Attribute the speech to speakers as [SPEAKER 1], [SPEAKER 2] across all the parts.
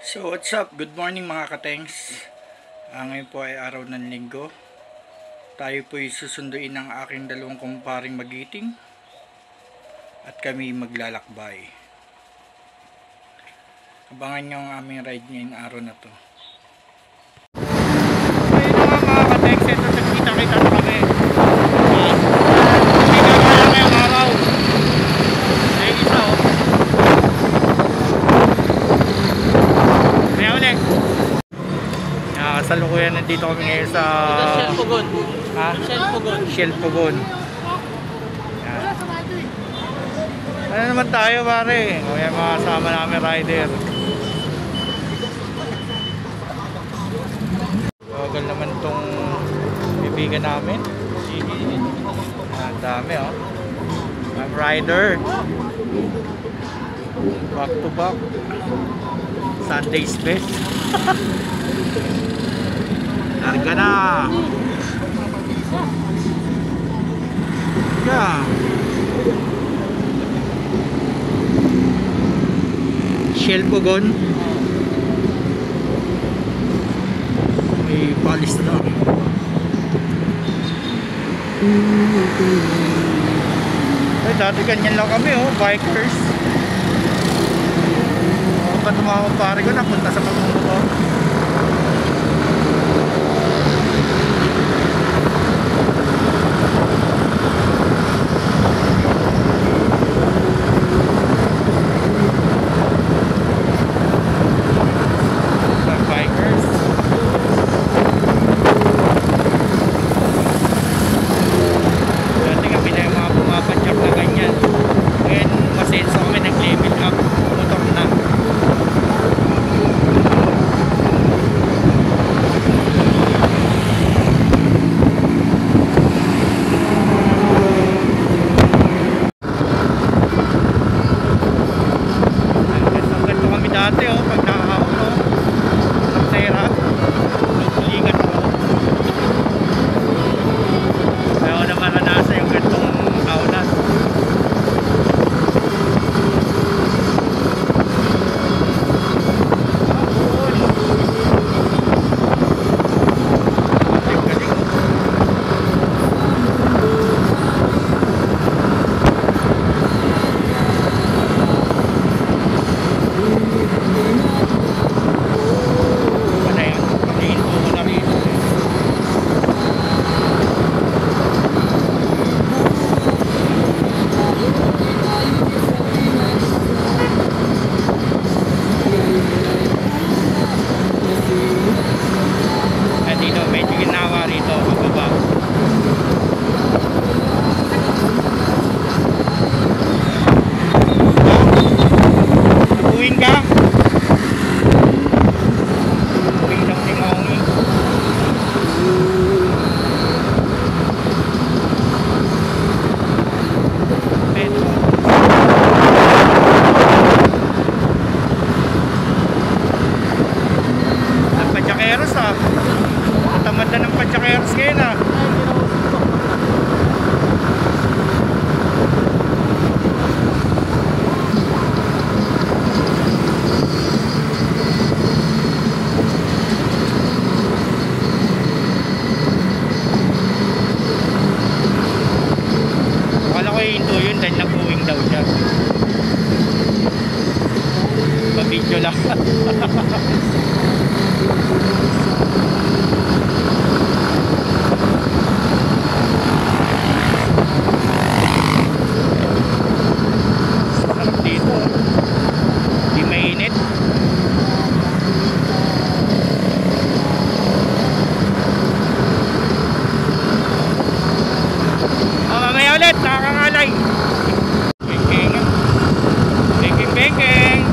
[SPEAKER 1] So what's up? Good morning mga katengs. Ngayon po ay araw ng linggo. Tayo po ay susunduin ng aking dalawang kumparing magiting at kami maglalakbay. Abangan nyo ang aming ride ngayong araw na to. Ayun na mga katengs, ito nagkita-kita na kami. Ngayong araw ay isa o. Kasalukuyan nandito kami ngayon sa
[SPEAKER 2] Shell Pugon.
[SPEAKER 1] Ha?
[SPEAKER 2] Shell Pugon.
[SPEAKER 1] Shell Pugon. Ano naman tayo pare? O yan mga kasama namin rider. Bagal naman tong bibigan namin. Ang dami oh. Ang rider. Back to back. Sunday's best. Larga na. Yeah. Shell Pugon. May palis na. Ay, dati ganyan lang kami oh, bikers. Ba't mga pare ko napunta sa pagmumotor? Video lang. Sarap dito. Di mainit. Mamaya ulit, nakakangalay. Bengeng.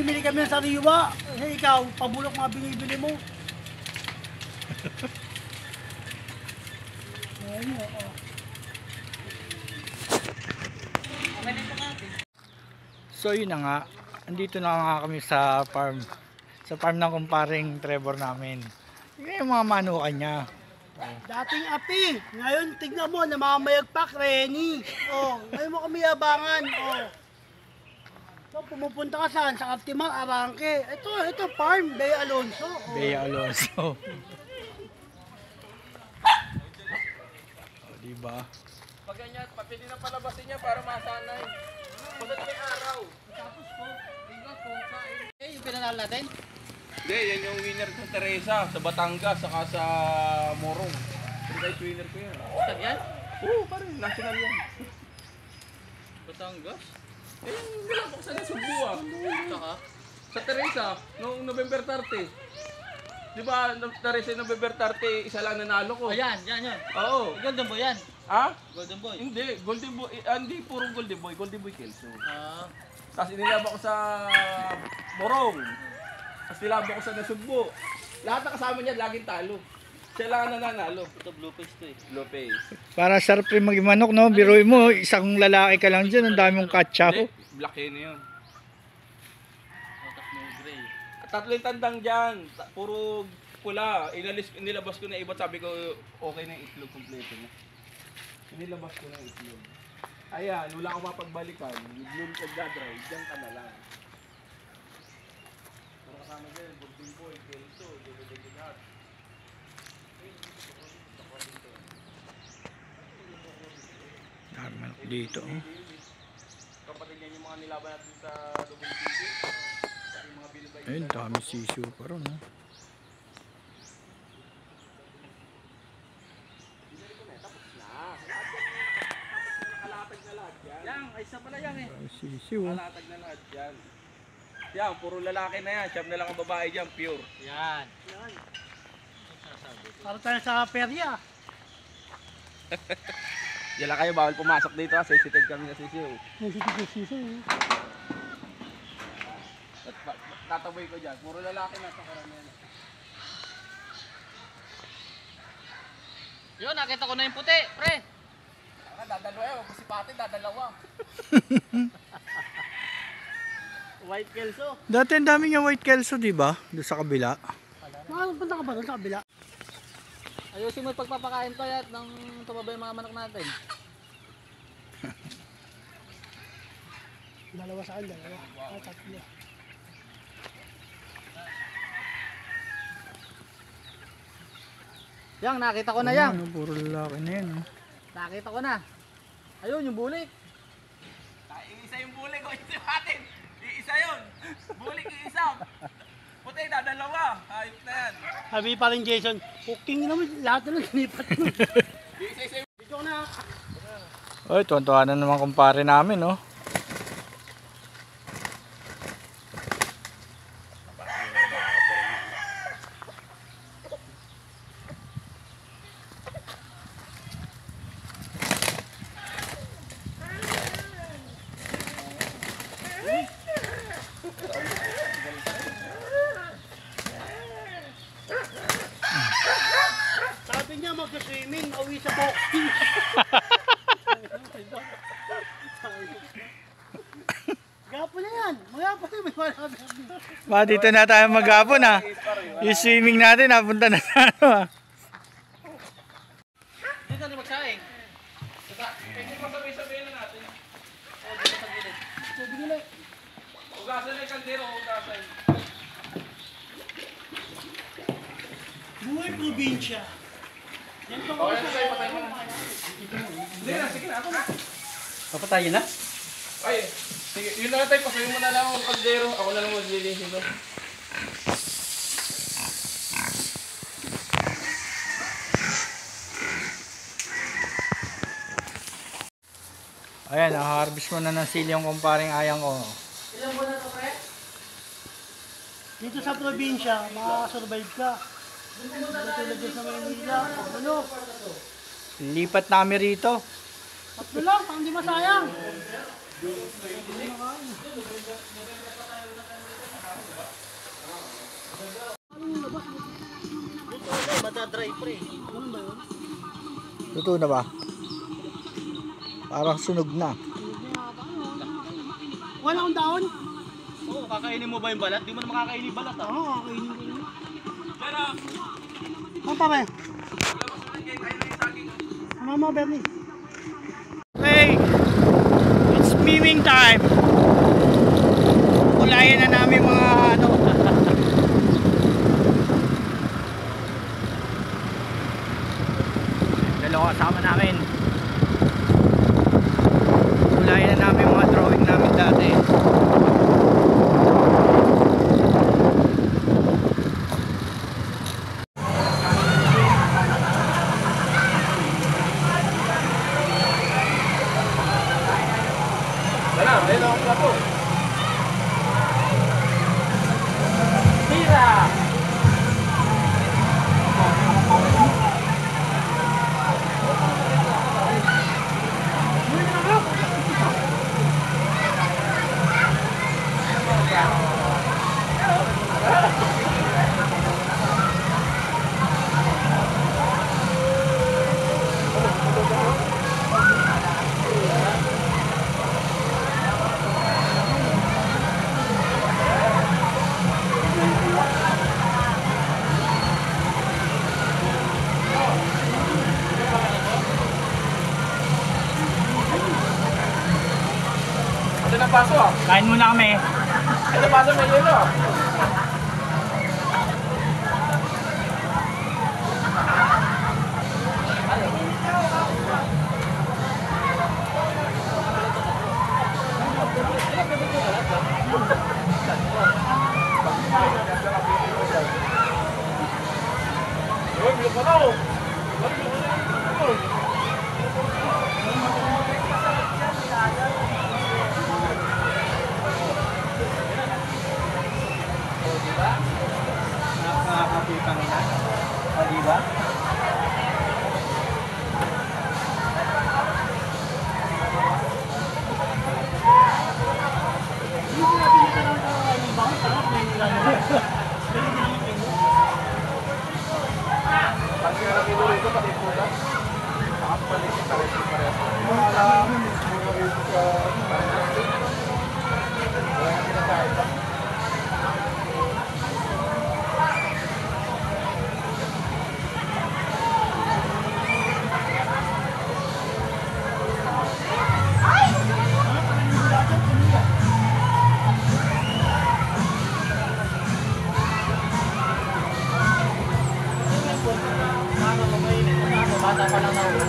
[SPEAKER 2] namimili kami ng sariwa. Eh, ikaw, pabulok mga binibili mo. Ayun, oo.
[SPEAKER 1] So yun na nga, andito na nga kami sa farm. Sa farm ng kumparing Trevor namin. Yung mga manukan niya.
[SPEAKER 2] Dating api. Ngayon, tignan mo, namamayagpak, Renny. Oh, ngayon mo kami yabangan. Oh. So, pumupunta ka saan? Sa Captimar, Arangke. Ito, farm, Bea Alonso. Oh.
[SPEAKER 1] Bea Alonso. Diba?
[SPEAKER 3] Pag ganyan, papili na palabasin niya para masanay. Pagkat may araw. Tapos po, tingnan po, kain. Eh, yung pinanalo natin? Hindi, yan yung winner ko Teresa sa Batangas, saka sa Morong. Guys, winner ko yan. Saan yan? Oo, parang national yan. Batangas? Eh, yung nilabaksan na Subo ah. Saka? Sa Teresa, noong November 30. Di ba, Teresa November 30, isa lang nanalo ko.
[SPEAKER 4] Ayan, yan.
[SPEAKER 3] Oo.
[SPEAKER 4] Golden Boy yan.
[SPEAKER 3] Ha?
[SPEAKER 4] Golden Boy.
[SPEAKER 3] Hindi, Golden Boy, hindi puro Golden Boy Kelso.
[SPEAKER 4] Ah.
[SPEAKER 3] Tapos inilaba ko sa Morong. Tapos nilaba ko sa Nasugbo. Lahat ng kasama niya laging talo. Siya lang ang nananalo.
[SPEAKER 4] Ito blue face to eh.
[SPEAKER 3] Blue face.
[SPEAKER 1] Para sarap rin magmanok, no? Biruin mo, isang lalaki ka lang dyan, ang dami mong katsa ko.
[SPEAKER 3] Hindi, black hen na yun.
[SPEAKER 4] Otak mo gray.
[SPEAKER 3] Tatlo yung tandang dyan. Puro pula. Inilabas ko na iba. Sabi ko, okay na yung itlog. Kompleto na. Inilabas ko na yung itlog. Ayan, wala akong mapagbalikan. Yung pagdadrive, dyan ka na lang. Para kasama dyan, Golden Boy, Kelso, Dede-Dede-Lahat.
[SPEAKER 1] Dami manok dito, oh.
[SPEAKER 3] Kapatid niya yung mga nilaban natin sa WBC. Sa mga bilibay.
[SPEAKER 1] Ayun, dami sisyo pa ron, oh.
[SPEAKER 3] Yan, ay isa pala yan eh.
[SPEAKER 1] Dami sisyo, oh.
[SPEAKER 3] Kalatag na lahat yan. Yan, puro lalaki na yan. Siyam na lang ang babae dyan, pure.
[SPEAKER 4] Yan.
[SPEAKER 2] Para tayo sa perya.
[SPEAKER 3] Yan lang kayo, bawal pumasok dito ha. Sensitive kami na sisiyo. Tataboy ko dyan. Puro lalaki na sa karamihan.
[SPEAKER 4] Yun, nakita ko na yung puti, pre.
[SPEAKER 3] Dadalawa eh. Si Pati, dadalawa.
[SPEAKER 4] White Kelso.
[SPEAKER 1] Dati ang dami nga white kelso, di ba? Doon sa kabila.
[SPEAKER 2] Punta ka ba doon sa kabila?
[SPEAKER 4] Ayusin mo yung pagpapakain to yan ng tumaba yung mga manok natin.
[SPEAKER 2] Dalawa saan, dalawa. Ay, tatlo.
[SPEAKER 4] Yang, nakita ko na yan.
[SPEAKER 1] Ano, puro lalaki na yan, oh.
[SPEAKER 4] Nakita ko na. Ayun, yung bulik.
[SPEAKER 3] Iisa yung bulik ko. Ito natin. Iisa yun. Bulik iisa. Puti, dadalawa. Ayos na yan.
[SPEAKER 2] Sabi pa rin Jason, cooking naman, lahat na lang sinipat mo.
[SPEAKER 3] Iisa-isa yung...
[SPEAKER 2] Dito na.
[SPEAKER 1] Oy, tuwan-tuwa na naman kumpare namin, oh.
[SPEAKER 2] Sabi niya mag-swimming, awi sa boxing. Gapon na yan. Magapon na may malabi.
[SPEAKER 1] Ma, dito na tayo maghapon, ha. Yung swimming natin, napunta na sa ano, ha.
[SPEAKER 4] Dito na magsaing.
[SPEAKER 3] Pwede pa sabihin na natin.
[SPEAKER 4] O, dito sa gilid.
[SPEAKER 2] Sabi nila,
[SPEAKER 3] Ugasan na yung kaldero, ugasan.
[SPEAKER 2] buhay probinsya. Yan to.
[SPEAKER 3] Okay, patay mo na. Hindi na, sige na, ako na.
[SPEAKER 4] Papatayin na?
[SPEAKER 3] Ay, sige, yun na tayo, pasayin mo na lang ang kaldero. Ako na lang maglilihin doon.
[SPEAKER 1] Ayan, harvest mo na ng sili yung kumparing ayang ko.
[SPEAKER 4] Ilan buwan na to, pre?
[SPEAKER 2] Dito sa probinsya, makasurvive ka. Dito tulad dyan sa Maynila. Ano?
[SPEAKER 1] Lipat namin rito.
[SPEAKER 2] Tatlo lang, pang di masayang. nagda-dry pre. Ano ba yun?
[SPEAKER 1] Luto na ba? Parang sunog na.
[SPEAKER 2] Wala akong daon?
[SPEAKER 3] Oo, kakainin mo ba yung balat? Di mo na makakainin balat ah.
[SPEAKER 2] Oo, kakainin ko yun. Ano pa ba? Ano mo, Bernie?
[SPEAKER 1] Hey! It's memeing time! Kulayan na namin mga ano. Dalawa kasama namin. Kulayan na namin mga drawing namin dati.
[SPEAKER 3] Wala, ayun ako na po. Tira! Ito na paso ah.
[SPEAKER 1] Kain muna kami.
[SPEAKER 3] Ito na paso may yelo ah. Uy, bilog ka na oh.
[SPEAKER 1] Nakakapitang na. O, diba?
[SPEAKER 4] Bata pa lang ako.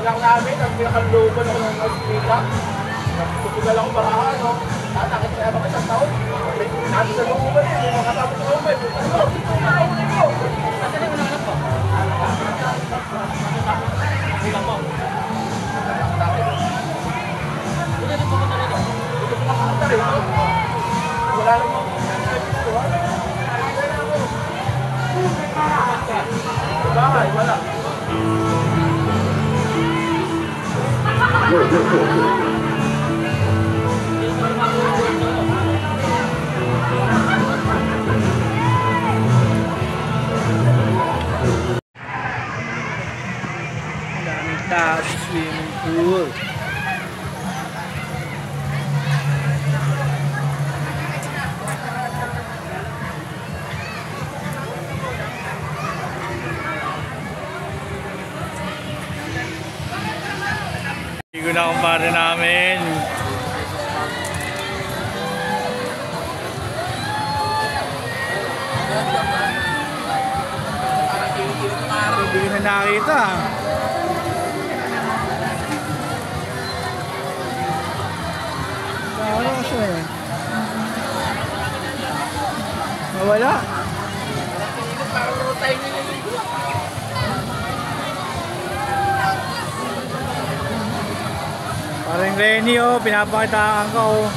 [SPEAKER 3] lang namin, ang pinakaluban ako ng Australia. Tutugal ako para ano. Nakit na ako isang taon. Nasa sa luban yun, yung mga kasama ko may puto. Wala namang bahay, wala.
[SPEAKER 1] Daming tao sa swimming pool. Ligo na kumpare namin. Hindi na nakita. aso eh. Nawala.
[SPEAKER 3] Parang road tayo nililigo.
[SPEAKER 1] Parang Renny oh, pinapakitaan ka oh.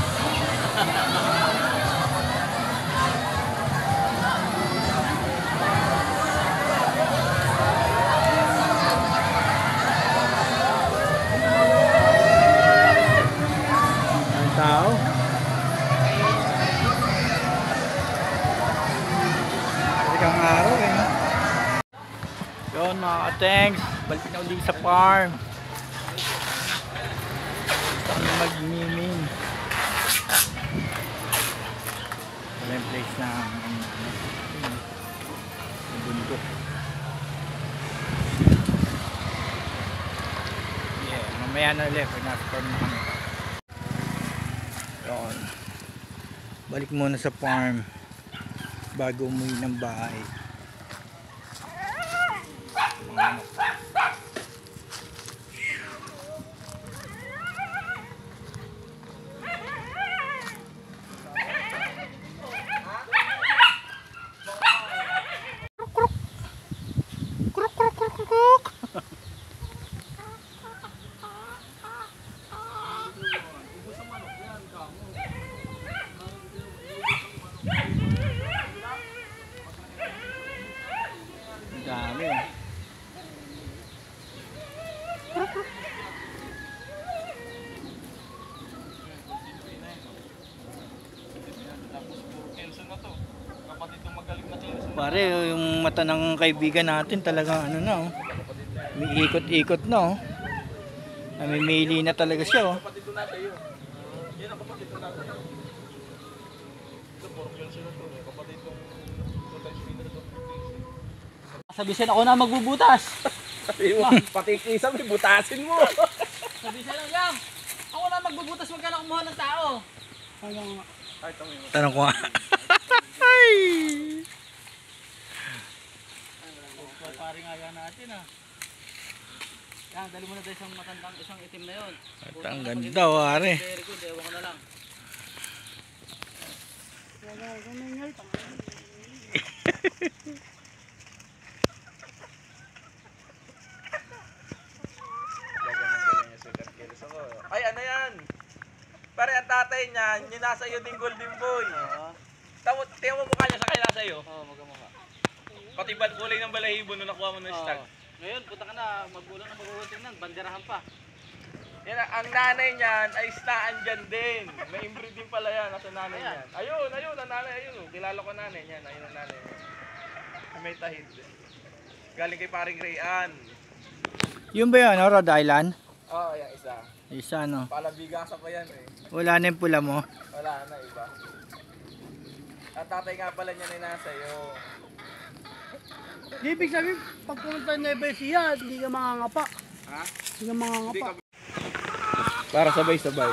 [SPEAKER 1] Ang tao. Baligang araw eh. Yun mga ka-tanks, balik na ulit sa farm. Kami mag-miming. Wala yung place na bundok. Yeah, mamaya na ulit pag nasa farm na kami. Yun. Balik muna sa farm bago umuwi ng bahay. Dami oh. Pare, yung mata ng kaibigan natin talaga ano na oh. May ikot-ikot na oh. Namimili na talaga siya oh.
[SPEAKER 3] Kapatid ko natin yun. Yan ang kapatid ko natin. Ito, puro yun sila to. Kapatid kong total spinner to.
[SPEAKER 4] Sabi siya ako na magbubutas.
[SPEAKER 3] Sabi mo, pati kisa may butasin mo.
[SPEAKER 4] Sabi siya lang, Yang, ako na magbubutas, wag ka na kumuha ng tao.
[SPEAKER 1] Tanong ko nga.
[SPEAKER 4] Paring aya natin ah. Yan, dali mo na tayo isang matandang, isang itim na yun.
[SPEAKER 1] At ang ganda oh, pare.
[SPEAKER 4] Very good, ewan ko na lang.
[SPEAKER 3] Ay, ano yan? Pare, ang tatay niyan, yung nasa iyo din golden boy. Tingnan mo mukha niya sa kanya nasa iyo.
[SPEAKER 4] Oo, magkamukha.
[SPEAKER 3] Pati kulay ng balahibo nung nakuha mo ng stag.
[SPEAKER 4] Ngayon, punta ka na, magulang na mag-uulting nan, banderahan pa.
[SPEAKER 3] Yan, ang nanay niyan ay istaan dyan din. May inbreed din pala yan, nasa nanay
[SPEAKER 4] Ayan.
[SPEAKER 3] niyan. Ayun, ang nanay, ayun. Kilala ko nanay niyan, ayun ang nanay niyan. May tahid. Galing kay paring Rayan.
[SPEAKER 1] Yung ba yun, Rhode Island?
[SPEAKER 3] Oo, yung isa.
[SPEAKER 1] Isa no.
[SPEAKER 3] Palabigasa pa yan eh.
[SPEAKER 1] Wala na yung pula mo.
[SPEAKER 3] Wala na, iba. Ang tatay nga pala niya ay nasa iyo.
[SPEAKER 2] Di ibig sabihin, pag pumunta na iba siya, hindi ka mangangapa.
[SPEAKER 3] Ha?
[SPEAKER 2] Hindi ka mangangapa.
[SPEAKER 3] Para sabay-sabay.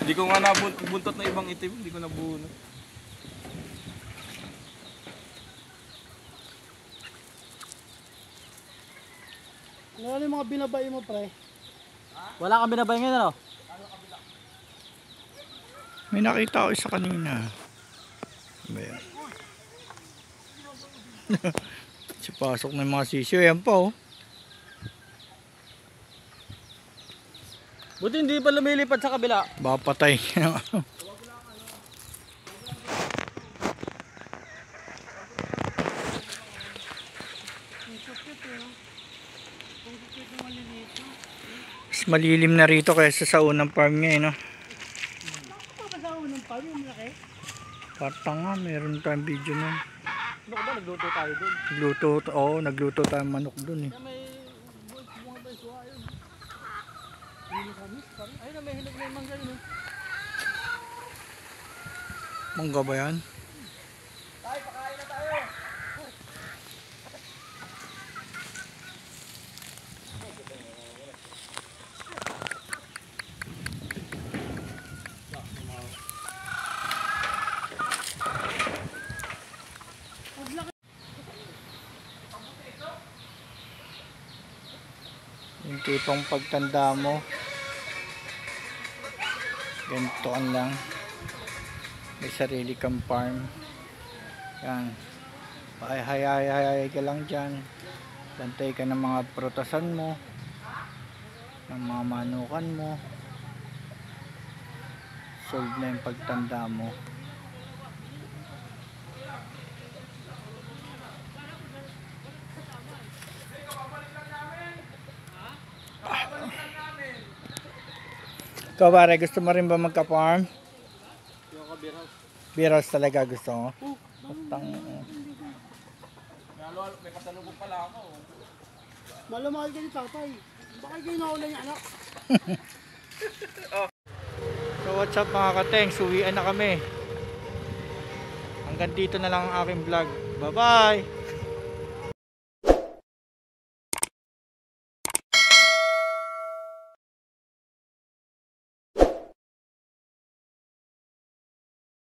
[SPEAKER 3] Hindi ko nga nabuntot na ibang itim, hindi ko nabuno.
[SPEAKER 2] Ano yung mga binabay mo, pre?
[SPEAKER 4] Wala kang binabay ngayon, ano?
[SPEAKER 1] May nakita ko isa kanina. Ano ba yan? Si pasok ng mga sisyo. Yan pa oh.
[SPEAKER 4] Buti hindi pa lumilipad sa kabila.
[SPEAKER 1] Baka patay. Mas malilim na rito kaysa sa unang farm niya eh, no?
[SPEAKER 2] Kapag ng palo, yung laki.
[SPEAKER 1] Parta nga, meron tayong video nun.
[SPEAKER 4] Ano ba, nagluto tayo dun?
[SPEAKER 1] Nagluto, oo, nagluto tayong manok dun eh.
[SPEAKER 4] Kaya may bunga ba yung suha yun? Ayun na, may hinog na yung mangga yun eh.
[SPEAKER 1] Mangga ba yan? Yung tipong pagtanda mo, ganitoan lang. May sarili kang farm. Yan. Pahay ka lang dyan. Bantay ka ng mga prutasan mo, ng mga manukan mo. Solve na yung pagtanda mo. Ikaw pare, gusto mo rin ba magka-farm?
[SPEAKER 3] Yung ka beer house.
[SPEAKER 1] Beer house talaga gusto mo? Patang,
[SPEAKER 3] May pasalubong pala ako.
[SPEAKER 2] Malamahal ka ni tatay. Baka kayo nakulan niya anak.
[SPEAKER 1] So what's up mga katengs, uwian na kami. Hanggang dito na lang ang aking vlog. Bye bye!